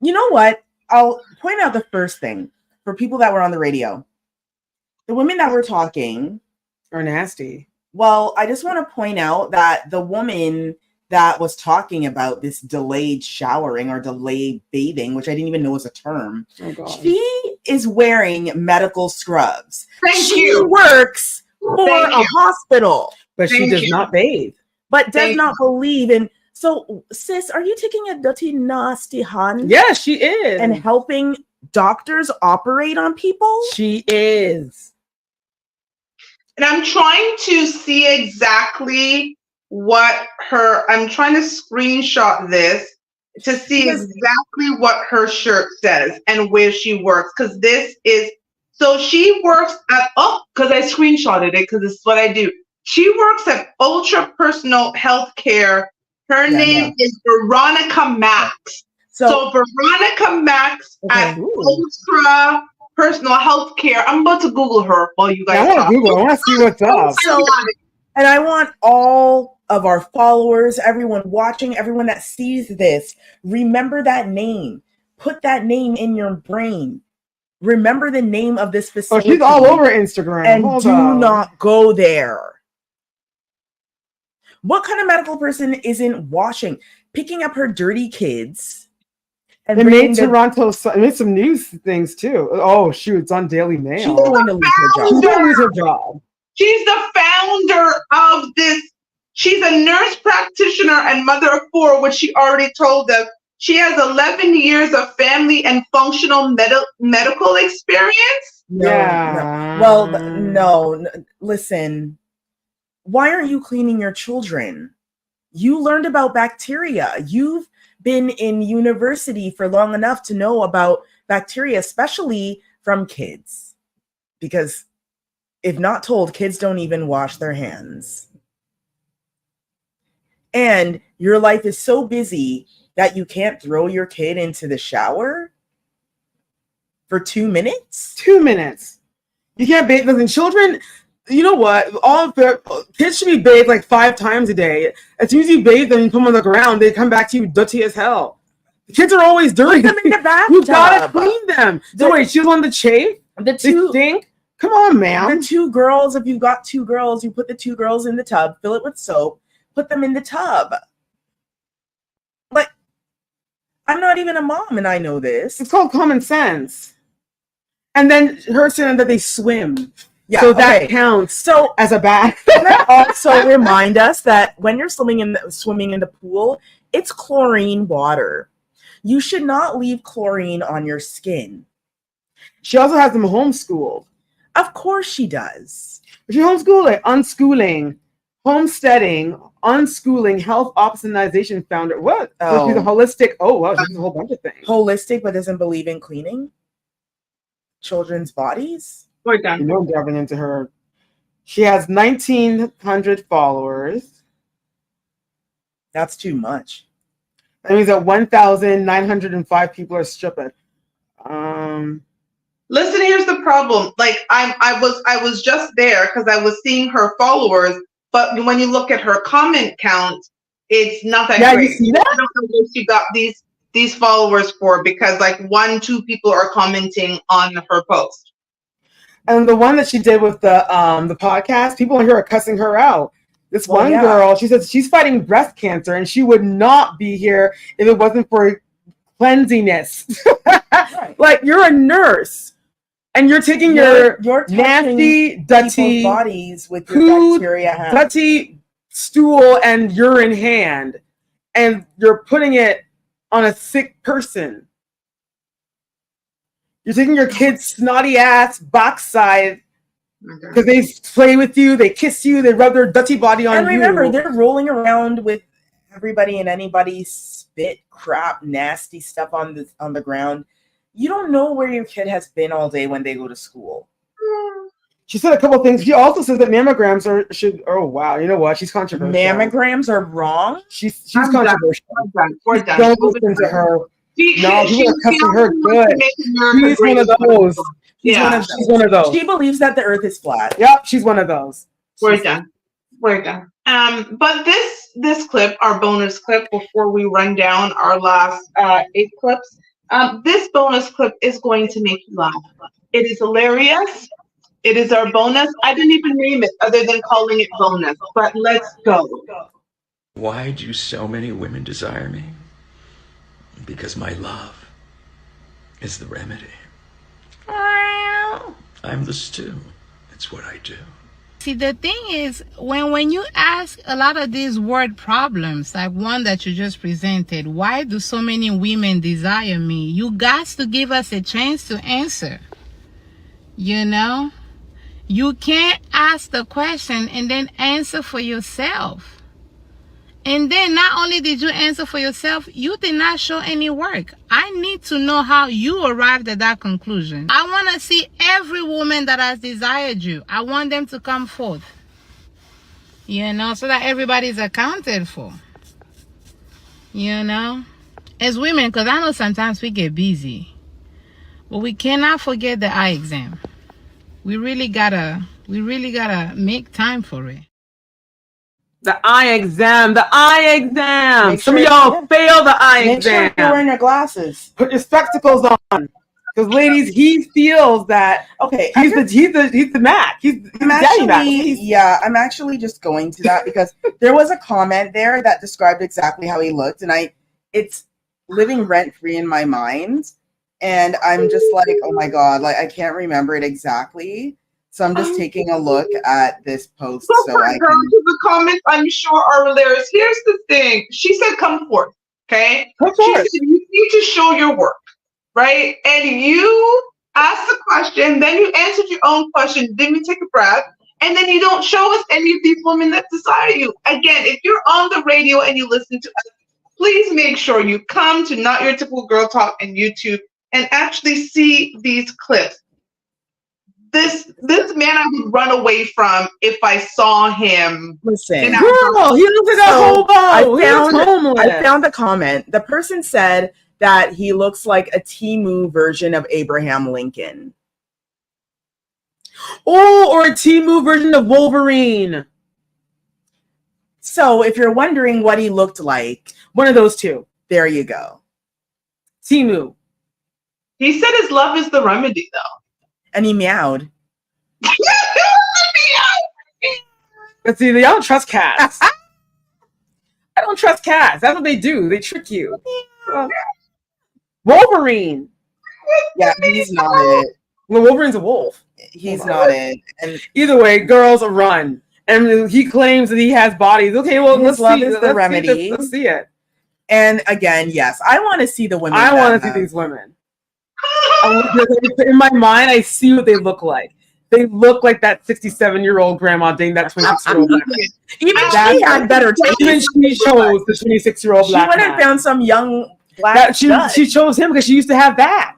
You know what? I'll point out the first thing for people that were on the radio. The women that were talking are nasty. Well, I just want to point out that the woman that was talking about this delayed showering or delayed bathing, which I didn't even know was a term, she is wearing medical scrubs. She works for a hospital. But she does not bathe. But does not believe in. So, sis, are you taking a dirty, nasty hand? Yes, she is. And helping doctors operate on people? She is. And I'm trying to see exactly I'm trying to screenshot this to see exactly what her shirt says and where she works. Because so she works at, because I screenshotted it because this is what I do. She works at Ultra Personal Healthcare. Her name is Veronica Max. So Veronica Max at Ultra Personal Healthcare. I'm about to Google her while you guys talk. I want to see what's up. And I want all of our followers, everyone watching, everyone that sees this, remember that name. Put that name in your brain. Remember the name of this facility. Oh, she's all over Instagram. And not go there. What kind of medical person isn't washing, picking up her dirty kids? And they made Toronto, made some news things too. Oh, shoot, it's on Daily Mail. She's going to lose her job. She's going to lose her job. She's the founder of this. She's a nurse practitioner and mother of 4, which she already told us. She has 11 years of family and functional medical experience. No. Well, no. Listen, why aren't you cleaning your children? You learned about bacteria. You've been in university for long enough to know about bacteria, especially from kids. Because if not told, kids don't even wash their hands. And your life is so busy that you can't throw your kid into the shower for 2 minutes? 2 minutes. You can't bathe. Listen, children, you know what? All of their kids should be bathed like 5 times a day. As soon as you bathe them and put them on the ground, they come back to you dirty as hell. The kids are always dirty. Put them in the bathtub. You gotta clean them. So wait, she was on the chafe? The two stink? Come on, man. The 2 girls, if you've got 2 girls, you put the 2 girls in the tub, fill it with soap, put them in the tub. Like, I'm not even a mom and I know this. It's called common sense. And then her saying that they swim. Yeah, so that counts as a bath. Also remind us that when you're swimming in the pool, it's chlorine water. You should not leave chlorine on your skin. She also has them homeschooled. Of course she does. She homeschooled, like unschooling, homesteading, unschooling, health optimization founder. What? So she's a holistic. Oh, wow, she's a whole bunch of things. Holistic, but doesn't believe in cleaning children's bodies. We're done. You know, diving into her. She has 1,900 followers. That's too much. That means that 1,905 people are stripping. Listen, here's the problem. Like I was just there because I was seeing her followers, but when you look at her comment count, it's not that great. You see that? I don't know where she got these followers for, because like 1-2 people are commenting on her post. And the one that she did with the podcast, people here are cussing her out. This one girl, she says she's fighting breast cancer and she would not be here if it wasn't for cleanliness. Like, you're a nurse and you're taking your nasty, dirty bodies with your bacteria, dirty stool and urine hand, and you're putting it on a sick person. You're taking your kid's snotty ass backside because they play with you, they kiss you, they rub their dirty body on you. And remember, they're rolling around with everybody and anybody's spit, crap, nasty stuff on the ground. You don't know where your kid has been all day when they go to school. She said a couple of things. She also says that mammograms should. Oh wow, you know what? She's controversial. Mammograms are wrong. She's controversial. We're done. Don't listen to her. No, people are cussing her good. She's one of those. She's one of those. She believes that the earth is flat. Yep, she's one of those. We're done. But this clip, our bonus clip, before we run down our last 8 clips, this bonus clip is going to make you laugh. It is hilarious. It is our bonus. I didn't even name it other than calling it bonus, but let's go. Why do so many women desire me? Because my love is the remedy. I'm the stew. It's what I do. See, the thing is, when you ask a lot of these word problems, like one that you just presented, why do so many women desire me? You got to give us a chance to answer. You know? You can't ask the question and then answer for yourself. And then not only did you answer for yourself, you did not show any work. I need to know how you arrived at that conclusion. I want to see every woman that has desired you. I want them to come forth. You know, so that everybody's accounted for. You know? As women, because I know sometimes we get busy. But we cannot forget the eye exam. We really gotta make time for it. The eye exam. Make Some sure- of y'all fail the eye Make exam. sure you're wearing your glasses. Put your spectacles on. Because ladies, he feels that he's the Mac. He's Daddy Mac. I'm actually just going to that because there was a comment there that described exactly how he looked, and it's living rent free in my mind, and I'm just like, oh my god, like I can't remember it exactly. So I'm just taking a look at this post so I can. The comments I'm sure are hilarious. Here's the thing. She said, "Come forth." Okay. Come She forth. said, "You need to show your work." Right? And you asked the question, then you answered your own question, then you take a breath, and then you don't show us any of these women that desire you. Again, if you're on the radio and you listen to us, please make sure you come to Not Your Typical Girl Talk and YouTube and actually see these clips. This man I would run away from if I saw him. Listen, girl, he looks like a hobo. I found a comment. The person said that he looks like a Temu version of Abraham Lincoln. Oh, or a Temu version of Wolverine. So if you're wondering what he looked like, one of those two. There you go. Temu. He said his love is the remedy, though. And he meowed. But see, y'all don't trust cats. I don't trust cats. That's what they do. They trick you. Wolverine. Yeah, he's not it. Well, Wolverine's a wolf. He's not it. And either way, girls run. And he claims that he has bodies. Okay, well, his love is the remedy. Let's see it. And again, yes, I want to see the women. I want to see these women. In my mind, I see what they look like. They look like that 67-year-old grandma dating that 26-year-old black man. Even she had better taste. Even she chose the 26-year-old black man. She would have found some young black she chose him because she used to have that.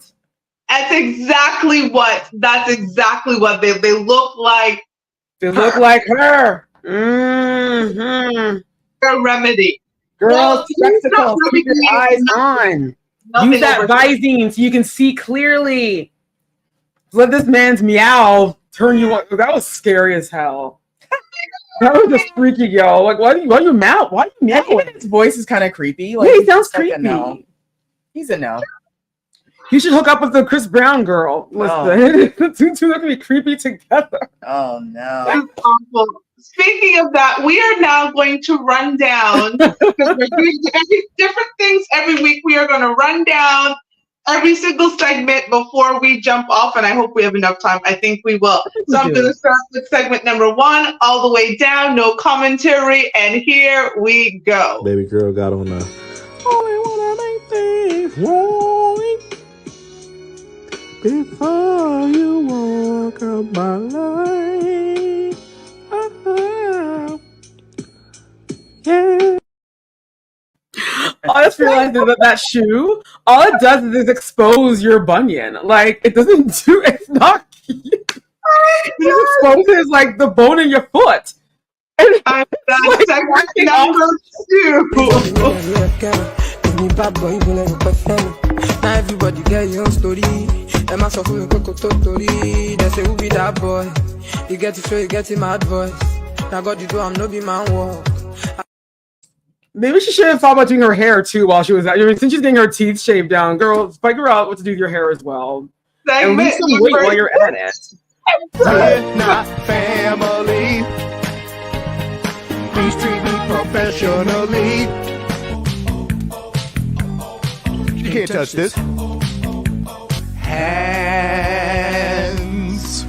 That's exactly what they look like. They look like her. Mm-hmm. Her remedy. Girls, spectacles, keep your eyes on. Use that Visine so you can see clearly. Let this man's meow turn you on. That was scary as hell. That was just freaky, yo. Like, why you meow? Why you meow? Even his voice is kind of creepy. Like, yeah, he sounds creepy. Like no. He's a no. You should hook up with the Chris Brown girl. Listen, the two look to be creepy together. Oh no. That's awful. Speaking of that, we are now going to run down because we're doing different things every week. We are going to run down every single segment before we jump off, and I hope we have enough time. I think we will. So I'm going to start with segment number 1, all the way down, no commentary, and here we go. Baby girl got on the only wanna make things right before you walk up my life. Yeah. I just realized that shoe, all it does is expose your bunion. Like, it doesn't do, it's not cute. It just exposes, like, the bone in your foot. And that's like number 2. Now everybody get your own story. Them ask for you story. They say who be that boy? You get to show you get him mad voice. Now God you do I'm no be man walk. Maybe she should have thought about doing her hair too while she was out. Since she's getting her teeth shaved down, girl, figure out what to do with your hair as well. And lose some weight while you're at it. We're not family. Please treat me professionally. You can't touch this. Hands,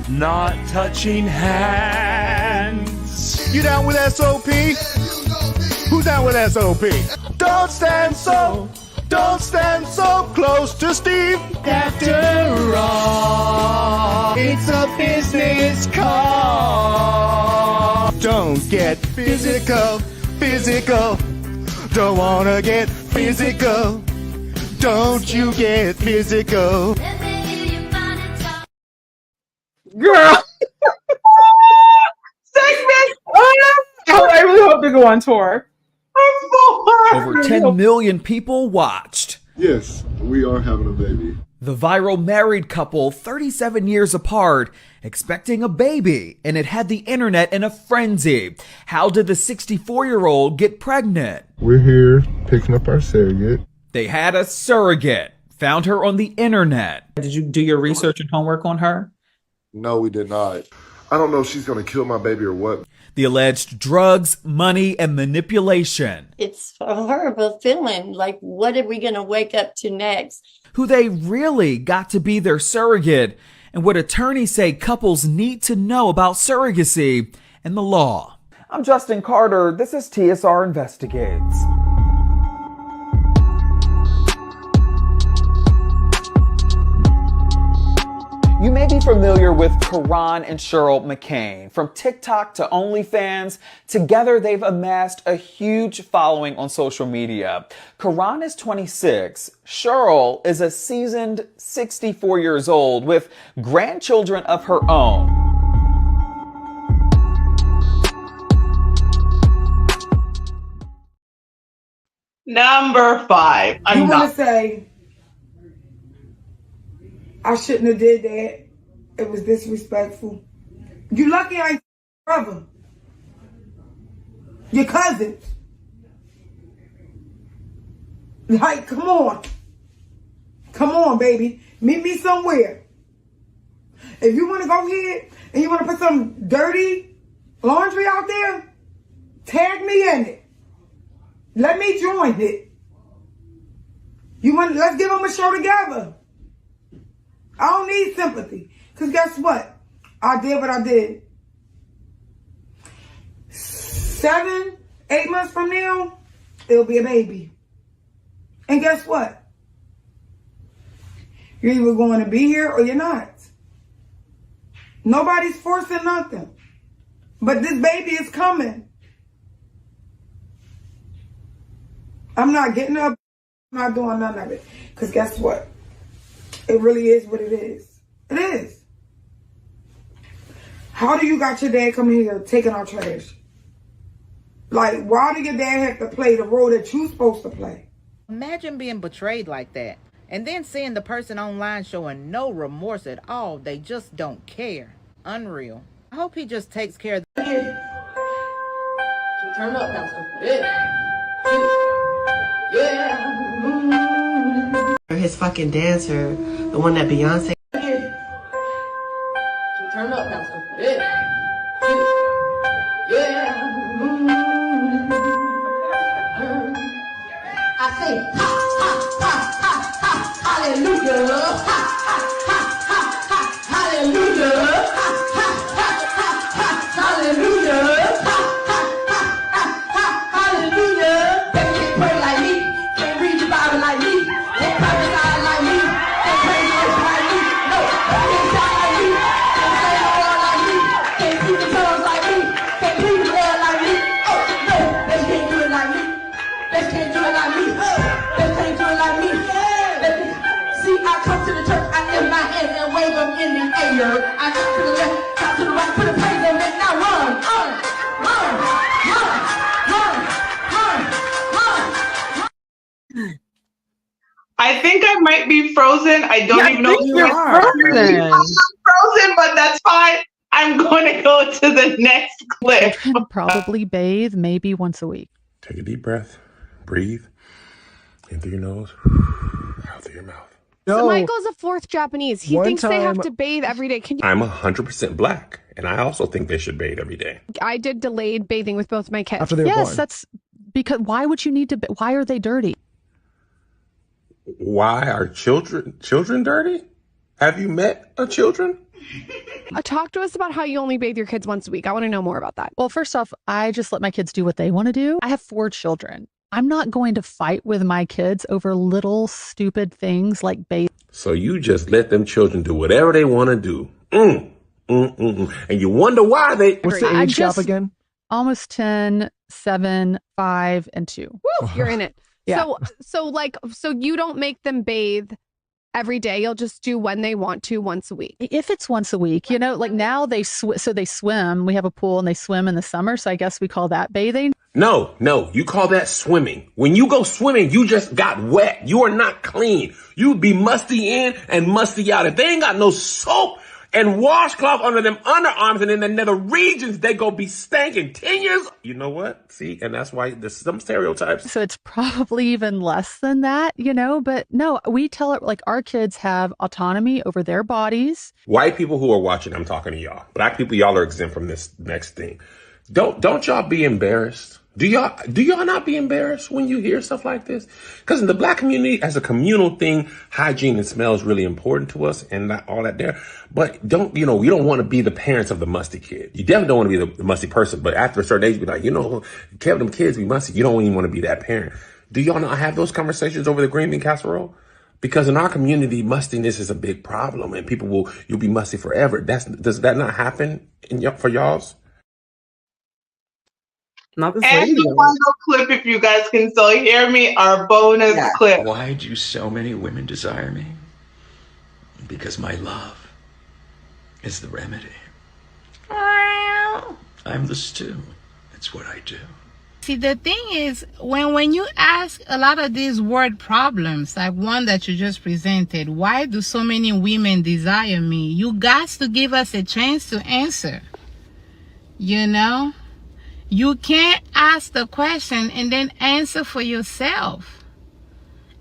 not touching hands. You down with SOP? Who's down with SOP? Don't stand so close to Steve. After all, it's a business call. Don't get physical. Don't wanna get physical. Don't you get physical. Girl. Segment. I really hope they go on tour. Over 10 million people watched. Yes, we are having a baby. The viral married couple, 37 years apart, expecting a baby, and it had the internet in a frenzy. How did the 64-year-old get pregnant? We're here picking up our surrogate. They had a surrogate, found her on the internet. Did you do your research and homework on her? No, we did not. I don't know if she's going to kill my baby or what. The alleged drugs, money, and manipulation. It's a horrible feeling. Like, what are we going to wake up to next? Who they really got to be their surrogate, and what attorneys say couples need to know about surrogacy and the law. I'm Justin Carter. This is TSR Investigates. You may be familiar with Karan and Cheryl McCain. From TikTok to OnlyFans, together they've amassed a huge following on social media. Karan is 26. Cheryl is a seasoned 64 years old with grandchildren of her own. Number 5. You want to say, I shouldn't have did that. It was disrespectful. You lucky I ain't brother. Your cousins. Like, come on. Come on, baby. Meet me somewhere. If you want to go ahead and you want to put some dirty laundry out there, tag me in it. Let me join it. Let's give them a show together. I don't need sympathy. Because guess what? I did what I did. 7, 8 months from now, it'll be a baby. And guess what? You're either going to be here or you're not. Nobody's forcing nothing. But this baby is coming. I'm not getting up. I'm not doing none of it. Because guess what? It really is what it is. It is. How do you got your dad coming here taking our trash? Like, why do your dad have to play the role that you're supposed to play? Imagine being betrayed like that. And then seeing the person online showing no remorse at all. They just don't care. Unreal. I hope he just takes care of the... Turn up, Pastor. Yeah. His fucking dancer, the one that Beyonce. Turn up, Pastor. Yeah. I say, ha, ha, ha, ha, ha, hallelujah. Ha, ha, ha, ha, ha, hallelujah. Ha, ha, ha, ha, ha, hallelujah. Ha, ha, ha, ha, ha, hallelujah. Baby can't pray like me, can't read the Bible like me, can't prophesy like me, can't praise the worship like me. No, can't shout like me, can't say the word like me, can't speak in tongues like me, can't plead the blood like me. Oh, no, they can't do it like me. They can't do it like me. They can't do it like me. See, I come to the church, I lift my hands and wave them in the air. I come to the left, come to the right, put a praise them and now run, run, run, run, run, run, run. I think I might be frozen. I don't even know if you're frozen. I'm not frozen, but that's fine. I'm going to go to the next clip. Probably bathe maybe once a week. Take a deep breath, breathe in through your nose, out through your mouth. So Michael's a fourth Japanese. He thinks they have to bathe every day. I'm 100% black, and I also think they should bathe every day. I did delayed bathing with both my kids. Yes, that's because why would you need to? Why are they dirty? Why are children dirty? Have you met a children? Talk to us about how you only bathe your kids once a week. I want to know more about that. Well, first off, I just let my kids do what they want to do. I have 4 children. I'm not going to fight with my kids over little stupid things like bathing. So you just let them children do whatever they want to do. And you wonder why they... What's the age gap again? Almost 10, 7, 5, and 2. Woo, you're in it. Yeah. So you don't make them bathe every day. You'll just do when they want to once a week. If it's once a week, like now they swim. We have a pool and they swim in the summer. So I guess we call that bathing. No, you call that swimming. When you go swimming, you just got wet. You are not clean. You be musty in and musty out. If they ain't got no soap and washcloth under them underarms and in the nether regions, they go be stanking 10 years. You know what? See, and that's why there's some stereotypes. So it's probably even less than that, but no, we tell it like our kids have autonomy over their bodies. White people who are watching, I'm talking to y'all. Black people, y'all are exempt from this next thing. Don't y'all be embarrassed? Do y'all not be embarrassed when you hear stuff like this? Because in the black community, as a communal thing, hygiene and smell is really important to us and not all that there. But we don't want to be the parents of the musty kid. You definitely don't want to be the musty person. But after a certain age, you be like, them kids be musty. You don't even want to be that parent. Do y'all not have those conversations over the green bean casserole? Because in our community, mustiness is a big problem and you'll be musty forever. Does that not happen for y'all's? Not this and the final clip, if you guys can still hear me, our bonus clip. Why do so many women desire me? Because my love is the remedy. I'm the stew. It's what I do. See, the thing is, when you ask a lot of these word problems, like one that you just presented, why do so many women desire me? You got to give us a chance to answer. You can't ask the question and then answer for yourself.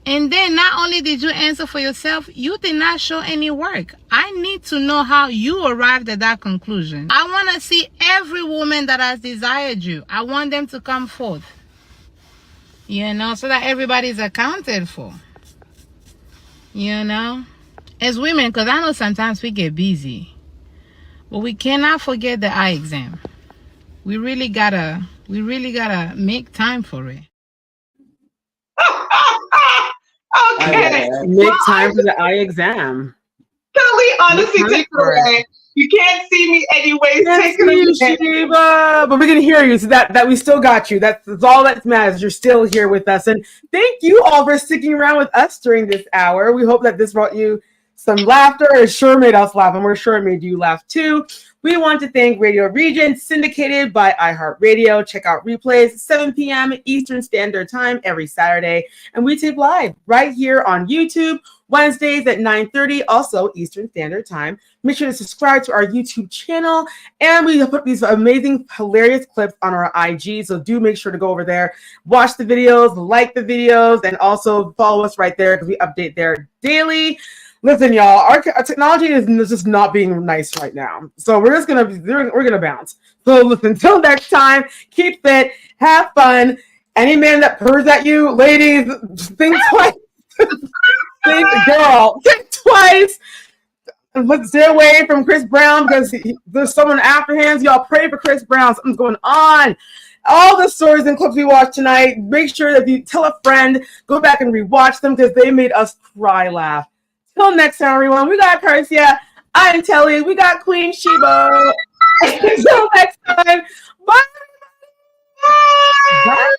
And then not only did you answer for yourself, you did not show any work. I need to know how you arrived at that conclusion. I want to see every woman that has desired you. I want them to come forth. So that everybody's accounted for. As women, because I know sometimes we get busy. But we cannot forget the eye exam. We really gotta make time for it. Okay. Make time for the eye exam. Kelly, honestly, take it away. You can't see me anyways. Take it away. Sheba, but we can hear you, so that we still got you. That's all that matters. You're still here with us, and thank you all for sticking around with us during this hour. We hope that this brought you some laughter. It sure made us laugh, and we're sure it made you laugh too. We want to thank Radio Region, syndicated by iHeartRadio. Check out replays 7 p.m. Eastern Standard Time every Saturday. And we tape live right here on YouTube, Wednesdays at 9:30, also Eastern Standard Time. Make sure to subscribe to our YouTube channel. And we put these amazing, hilarious clips on our IG. So do make sure to go over there, watch the videos, like the videos, and also follow us right there because we update there daily. Listen, y'all, our technology is just not being nice right now. So we're gonna bounce. So listen, until next time, keep fit, have fun. Any man that purrs at you, ladies, think twice. Think twice. Let's stay away from Chris Brown because there's someone after him. Y'all pray for Chris Brown. Something's going on. All the stories and clips we watched tonight, make sure that you tell a friend, go back and rewatch them because they made us cry, laugh. Till next time, everyone. We got Persia. I'm Telly. We got Queen Sheba. Until next time. Bye. Bye.